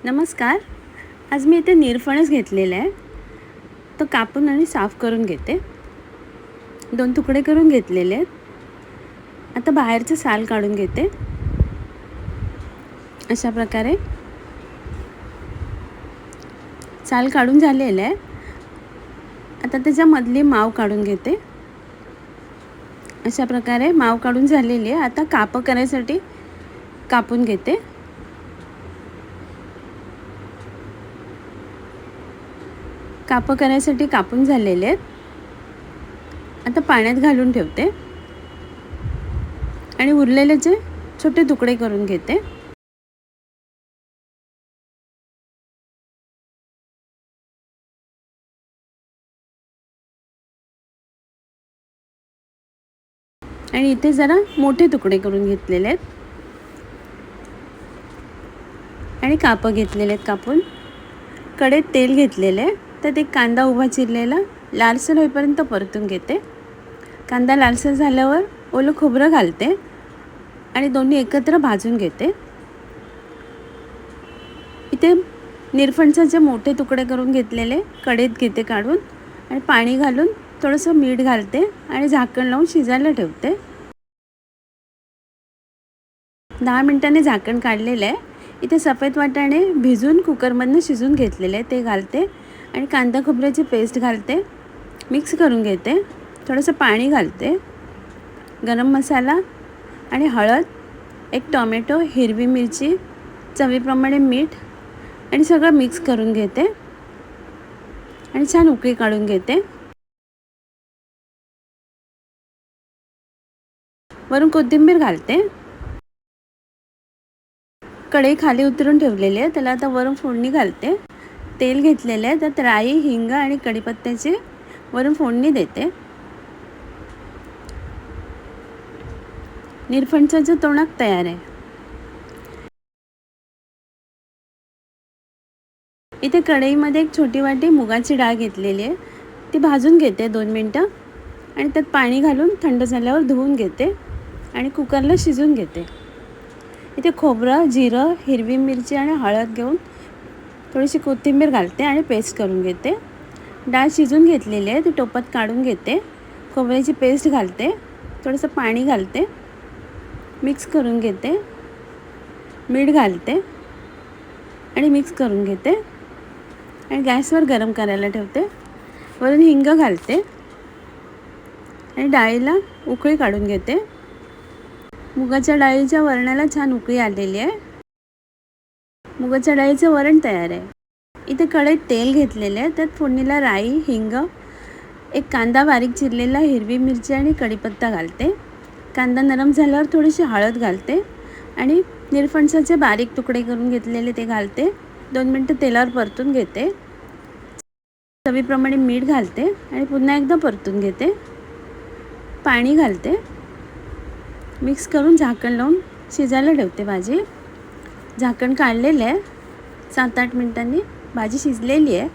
नमस्कार. आज मी इथे निरफणस घेतलेला आहे. तो कापून आणि साफ करून घेते. 2 तुकडे करून घेतलेले आहेत. आता बाहेरचं साल काढून घेते. अशा प्रकारे साल काढून झालेलं आहे. आता त्याच्यामधली माव काढून घेते. अशा प्रकारे माव काढून झालेली आहे. आता काप करण्यासाठी कापून घेते. काप करायसाठी कापून झालेले आहेत. आता पाण्यात घालून ठेवते आणि उरलेलेचे छोटे तुकडे करून घेते. आणि इथे जरा मोठे तुकडे करून घेतलेले आहेत आणि काप घेतलेले आहेत कापून. कढईत तेल घेतलेले आहे. त्यात एक कांदा उभा चिरलेला लालसर होईपर्यंत परतून घेते. कांदा लालसर झाल्यावर ओलं खोबरं घालते आणि दोन्ही एकत्र भाजून घेते. इथे निरफणसाचे मोठे तुकडे करून घेतलेले कढईत घेते काढून आणि पाणी घालून थोडंसं मीठ घालते आणि झाकण लावून शिजायला ठेवते. 10 मिनिटांनी झाकण काढलेलं आहे. इथे सफेद वाटाणे भिजून कुकरमधनं शिजून घेतलेले ते घालते आणि कांदा खोबऱ्याची पेस्ट घालते. मिक्स करून घेते. थोडंसं पाणी घालते. गरम मसाला आणि हळद, एक टोमॅटो, हिरवी मिरची, चवीप्रमाणे मीठ आणि सगळं मिक्स करून घेते आणि छान उकळी काढून घेते. वरून कोथिंबीर घालते. कढई खाली उतरून ठेवलेली आहे. त्याला आता वरून फोडणी घालते. तेल घेतलेलं आहे. त्यात राई, हिंग आणि कढीपत्त्याची वरून फोडणी देते. निरफणसाचं तोंडाक तयार आहे. इथे कढईमध्ये एक छोटी वाटी मुगाची डाळ घेतलेली आहे. ती भाजून घेते 2 मिनटं आणि त्यात पाणी घालून थंड झाल्यावर धुवून घेते आणि कुकरला शिजवून घेते. इथे खोबरं, जिरं, हिरवी मिरची आणि हळद घेऊन थोडीशी कोथिंबीर घालते आणि पेस्ट करून घेते. डाळ शिजून घेतलेली आहे. ती टोपात काढून घेते. खोबऱ्याची पेस्ट घालते. थोडंसं पाणी घालते. मिक्स करून घेते. मीठ घालते आणि मिक्स करून घेते आणि गॅसवर गरम करायला ठेवते. वरून हिंग घालते आणि डाळीला उकळी काढून घेते. मुगाच्या डाळीच्या वरणाला छान उकळी आलेली आहे. मुगाच्या डाळीचं वरण तयार आहे. इथे कढईत तेल घेतलेले आहे. त्यात फोडणीला राई, हिंग, एक कांदा बारीक चिरलेला, हिरवी मिरची आणि कढीपत्ता घालते. कांदा नरम झाल्यावर थोडीशी हळद घालते आणि निरफणसाचे बारीक तुकडे करून घेतलेले ते घालते. 2 मिनटं तेलावर परतून घेते. चवीप्रमाणे मीठ घालते आणि पुन्हा एकदा परतून घेते. पाणी घालते. मिक्स करून झाकण लावून शिजायला ठेवते भाजी. झाकण काढलेलं आहे. 7-8 मिनिटांनी भाजी शिजलेली आहे.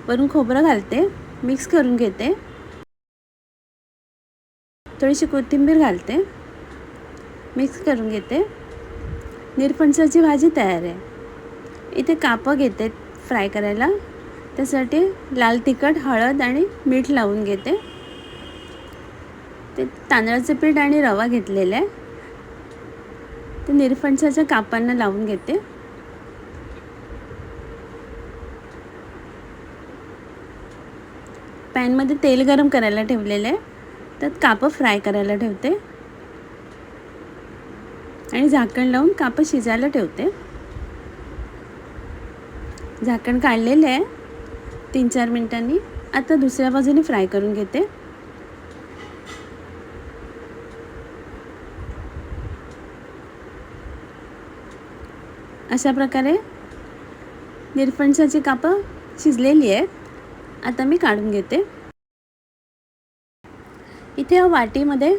वरून खोबरं घालते. मिक्स करून घेते. थोडीशी कोथिंबीर घालते. मिक्स करून घेते. निरफणसाची भाजी तयार आहे. इथे कापं घेते फ्राय करायला. त्यासाठी लाल तिखट, हळद आणि मीठ लावून घेते. ते तांदळाचं पीठ आणि रवा घेतलेला आहे. ते निरफणसाच्या कापांना लावून घेते. पॅनमध्ये तेल गरम करायला ठेवलेलं आहे. त्यात कापं फ्राय करायला ठेवते आणि झाकण लावून कापं शिजायला ठेवते. झाकण काढलेलं आहे. 3-4 मिनिटांनी आता दुसऱ्या बाजूने फ्राय करून घेते. अशा प्रकारे निरफणसाची कापं शिजलेली आहेत. आता मी काढून घेते. इथे वाटीमध्ये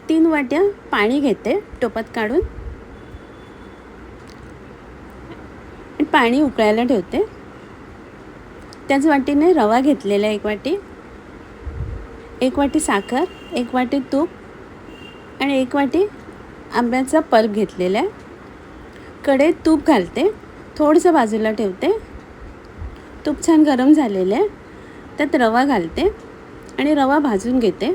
3 वाट्या पाणी घेते टोपात काढून आणि पाणी उकळायला ठेवते. त्याच वाटीने रवा घेतलेला 1 वाटी, 1 वाटी साखर, 1 वाटी तूप आणि 1 वाटी आंब्याचा पल्प घेतलेला आहे. कढईत तूप घालते. थोडंसं बाजूला ठेवते. तूप छान गरम झालेलं आहे. त्यात रवा घालते आणि रवा भाजून घेते.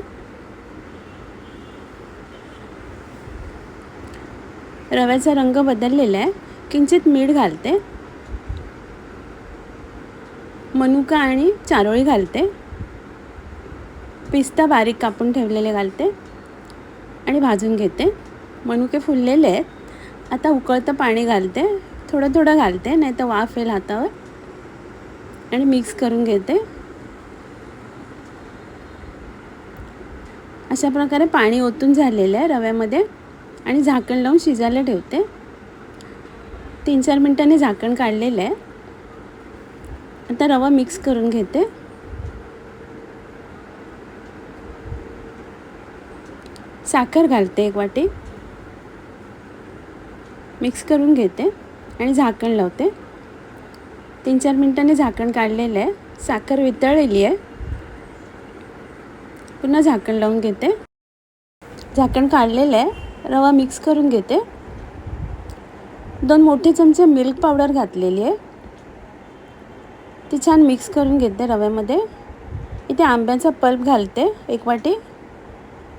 रव्याचा रंग बदललेला आहे. किंचित मीठ घालते. मनुका आणि चारोळी घालते. पिस्ता बारीक कापून ठेवलेले घालते आणि भाजून घेते. मनुके फुललेले आहेत. आता उकळतं पाणी घालते. थोडं थोडं घालते, नाही तर वाफ येईल हातावर. आणि मिक्स करून घेते. अशा प्रकारे पाणी ओतून झालेलं आहे रव्यामध्ये आणि झाकण लावून शिजायला ठेवते. 3-4 मिनिटांनी झाकण काढलेलं आहे. आता रवा मिक्स करून घेते. साखर घालते 1 वाटी. मिक्स करून घेते आणि झाकण लावते. 3-4 मिनिटांनी झाकण काढलेलं आहे. साखर वितळलेली आहे. पुन्हा झाकण लावून घेते. झाकण काढलेलं आहे. रवा मिक्स करून घेते. 2 मोठे चमचे मिल्क पावडर घातलेली आहे. ती छान मिक्स करून घेते रव्यामध्ये. इथे आंब्याचा पल्प घालते 1 वाटी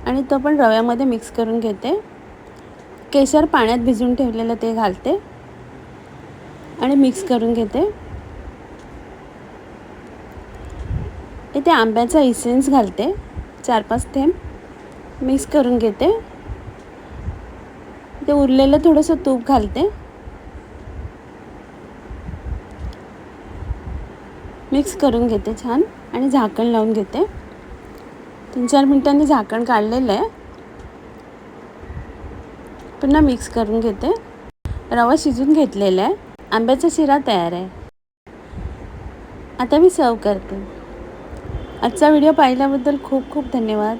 आणि तो पण रव्यामध्ये मिक्स करून घेते. केशर पाण्यात भिजवून ठेवलेलं ते घालते आणि मिक्स करून घेते. इथे आंब्याचा इसेन्स घालते 4-5 थेंब. मिक्स करून घेते. ते उरलेलं थोडंसं तूप घालते. मिक्स करून घेते छान आणि झाकण लावून घेते. 3-4 मिनिटांनी झाकण काढलेलं आहे. पुन्हा मिक्स करून घेते. रवा शिजून घेतलेला आहे. आंब्याचा शिरा तयार आहे. आता मी सर्व करते. आजचा व्हिडिओ पाहिल्याबद्दल खूप खूप धन्यवाद.